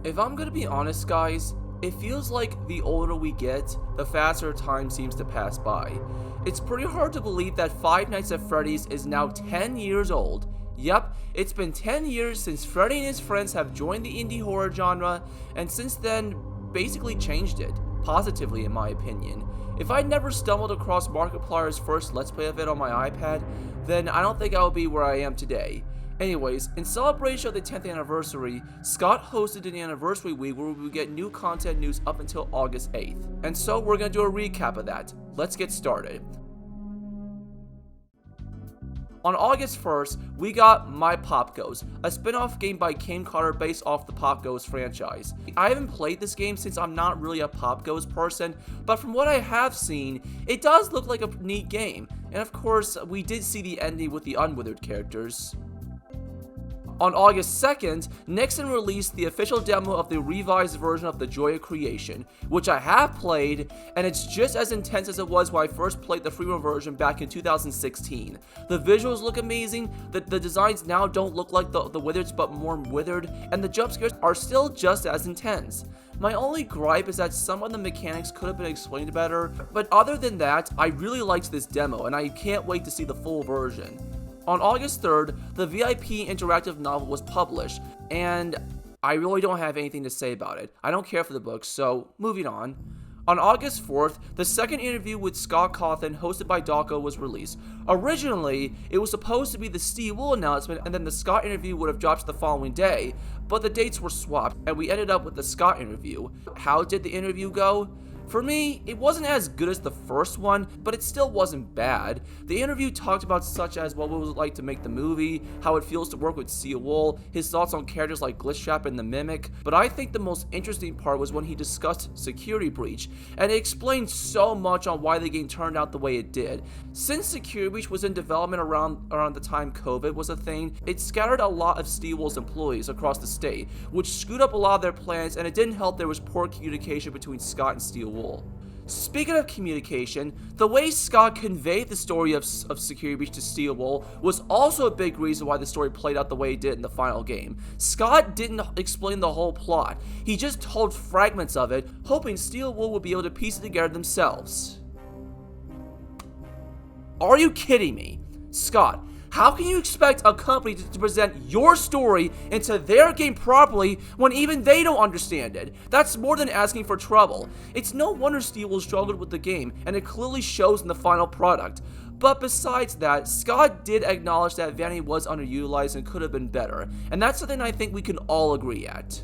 If I'm gonna be honest, guys, it feels like the older we get, the faster time seems to pass by. It's pretty hard to believe that Five Nights at Freddy's is now 10 years old. Yep, it's been 10 years since Freddy and his friends have joined the indie horror genre, and since then, basically changed it, positively in my opinion. If I'd never stumbled across Markiplier's first Let's Play of it on my iPad, then I don't think I would be where I am today. Anyways, in celebration of the 10th anniversary, Scott hosted an anniversary week where we would get new content news up until August 8th. And so we're going to do a recap of that. Let's get started. On August 1st, we got My Pop Goes, a spin-off game by Kane Carter based off the Pop Goes franchise. I haven't played this game since I'm not really a Pop Goes person, but from what I have seen, it does look like a neat game. And of course, we did see the ending with the Unwithered characters. On August 2nd, Nixon released the official demo of the revised version of The Joy of Creation, which I have played, and it's just as intense as it was when I first played the free version back in 2016. The visuals look amazing, the designs now don't look like the Withers but more withered, and the jump scares are still just as intense. My only gripe is that some of the mechanics could have been explained better, but other than that, I really liked this demo, and I can't wait to see the full version. On August 3rd, the VIP interactive novel was published, and I really don't have anything to say about it. I don't care for the book, so moving on. On August 4th, the second interview with Scott Cawthon, hosted by Dawko, was released. Originally, it was supposed to be the Steve Wool announcement, and then the Scott interview would have dropped the following day, but the dates were swapped, and we ended up with the Scott interview. How did the interview go? For me, it wasn't as good as the first one, but it still wasn't bad. The interview talked about such as what it was like to make the movie, how it feels to work with Steve Wool, his thoughts on characters like Glitchtrap and the Mimic, but I think the most interesting part was when he discussed Security Breach, and it explained so much on why the game turned out the way it did. Since Security Breach was in development around the time COVID was a thing, it scattered a lot of Steve Wool's employees across the state, which screwed up a lot of their plans, and it didn't help there was poor communication between Scott and Steve Wool. Speaking of communication, the way Scott conveyed the story of Security Breach to Steve Wool was also a big reason why the story played out the way it did in the final game. Scott didn't explain the whole plot, he just told fragments of it, hoping Steve Wool would be able to piece it together themselves. Are you kidding me? Scott, how can you expect a company to present your story into their game properly when even they don't understand it? That's more than asking for trouble. It's no wonder Steve Wool struggled with the game, and it clearly shows in the final product. But besides that, Scott did acknowledge that Vanny was underutilized and could have been better, and that's something I think we can all agree at.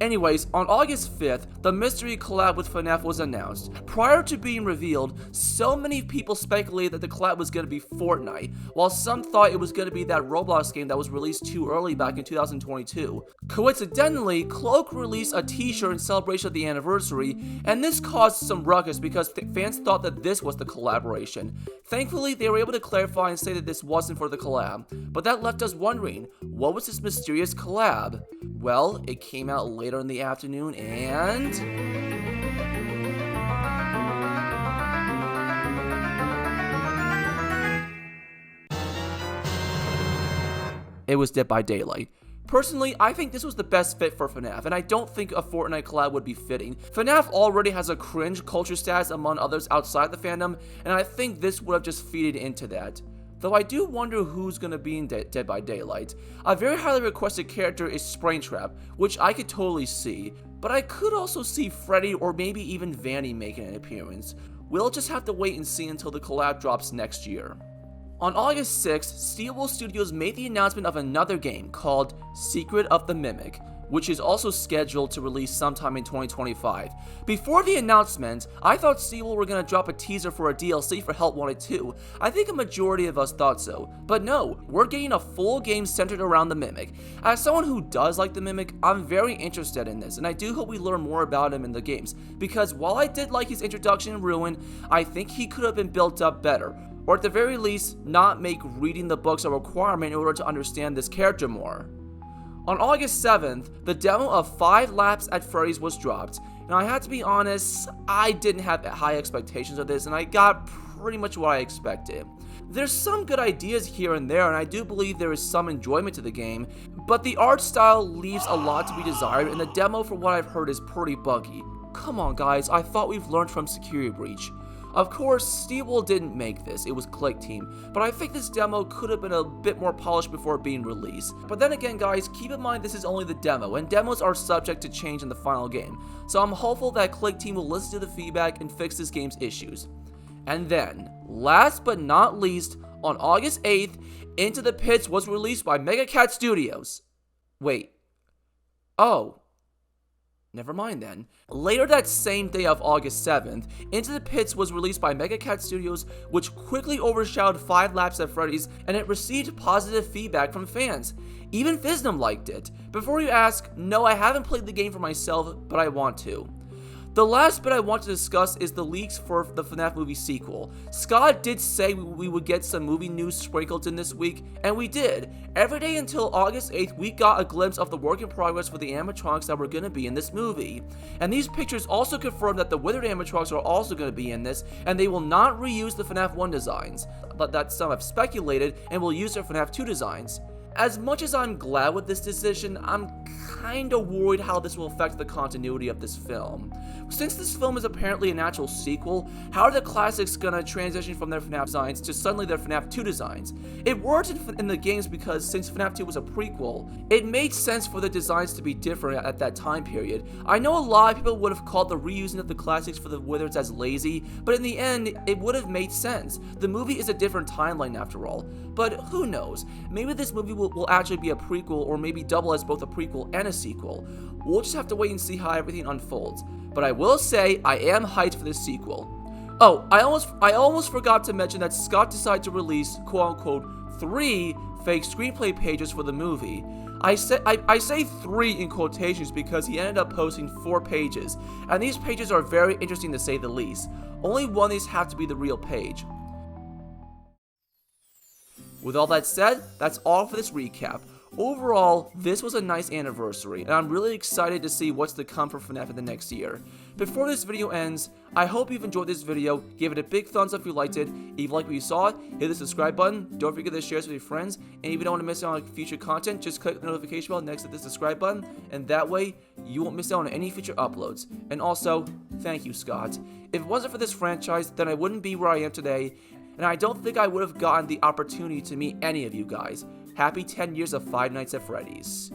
Anyways, on August 5th, the mystery collab with FNAF was announced. Prior to being revealed, so many people speculated that the collab was going to be Fortnite, while some thought it was going to be that Roblox game that was released too early back in 2022. Coincidentally, Cloak released a t-shirt in celebration of the anniversary, and this caused some ruckus because fans thought that this was the collaboration. Thankfully, they were able to clarify and say that this wasn't for the collab, but that left us wondering, what was this mysterious collab? Well, it came out later in the afternoon, and it was Dead by Daylight. Personally, I think this was the best fit for FNAF, and I don't think a Fortnite collab would be fitting. FNAF already has a cringe culture status among others outside the fandom, and I think this would have just feeded into that. Though I do wonder who's gonna be in Dead by Daylight. A very highly requested character is Springtrap, which I could totally see, but I could also see Freddy or maybe even Vanny making an appearance. We'll just have to wait and see until the collab drops next year. On August 6th, Steve Wool Studios made the announcement of another game called Secret of the Mimic, which is also scheduled to release sometime in 2025. Before the announcement, I thought Steve Wool were going to drop a teaser for a DLC for Help Wanted 2. I think a majority of us thought so, but no, we're getting a full game centered around the Mimic. As someone who does like the Mimic, I'm very interested in this, and I do hope we learn more about him in the games, because while I did like his introduction in Ruin, I think he could have been built up better, or at the very least, not make reading the books a requirement in order to understand this character more. On August 7th, the demo of 5 Laps at Freddy's was dropped. Now, I have to be honest, I didn't have high expectations of this, and I got pretty much what I expected. There's some good ideas here and there, and I do believe there is some enjoyment to the game, but the art style leaves a lot to be desired, and the demo, from what I've heard, is pretty buggy. Come on guys, I thought we've learned from Security Breach. Of course, Steelwool didn't make this, it was Click Team, but I think this demo could have been a bit more polished before being released. But then again guys, keep in mind this is only the demo, and demos are subject to change in the final game, so I'm hopeful that Click Team will listen to the feedback and fix this game's issues. And then, last but not least, on August 8th, Into the Pits was released by Mega Cat Studios. Wait. Oh. Never mind then. Later that same day of August 7th, Into the Pits was released by Mega Cat Studios, which quickly overshadowed 5 Laps at Freddy's, and it received positive feedback from fans. Even Fiznum liked it. Before you ask, no, I haven't played the game for myself, but I want to. The last bit I want to discuss is the leaks for the FNAF movie sequel. Scott did say we would get some movie news sprinkled in this week, and we did. Every day until August 8th, we got a glimpse of the work in progress for the animatronics that were going to be in this movie. And these pictures also confirm that the withered animatronics are also going to be in this, and they will not reuse the FNAF 1 designs, but that some have speculated and will use their FNAF 2 designs. As much as I'm glad with this decision, I'm kinda worried how this will affect the continuity of this film. Since this film is apparently a natural sequel, how are the classics gonna transition from their FNAF designs to suddenly their FNAF 2 designs? It worked in the games because since FNAF 2 was a prequel, it made sense for the designs to be different at that time period. I know a lot of people would have called the reusing of the classics for the Wizards as lazy, but in the end, it would have made sense. The movie is a different timeline after all. But who knows, maybe this movie will actually be a prequel, or maybe double as both a prequel and a sequel. We'll just have to wait and see how everything unfolds. But I will say, I am hyped for this sequel. Oh, I almost forgot to mention that Scott decided to release, quote-unquote, 3 fake screenplay pages for the movie. I say 3 in quotations because he ended up posting 4 pages, and these pages are very interesting to say the least. Only one of these have to be the real page. With all that said, that's all for this recap. Overall, this was a nice anniversary, and I'm really excited to see what's to come for FNAF in the next year. Before this video ends, I hope you've enjoyed this video. Give it a big thumbs up if you liked it. If you like what you saw, hit the subscribe button. Don't forget to share this with your friends. And if you don't want to miss out on future content, just click the notification bell next to the subscribe button, and that way, you won't miss out on any future uploads. And also, thank you, Scott. If it wasn't for this franchise, then I wouldn't be where I am today, and I don't think I would have gotten the opportunity to meet any of you guys. Happy 10 years of Five Nights at Freddy's.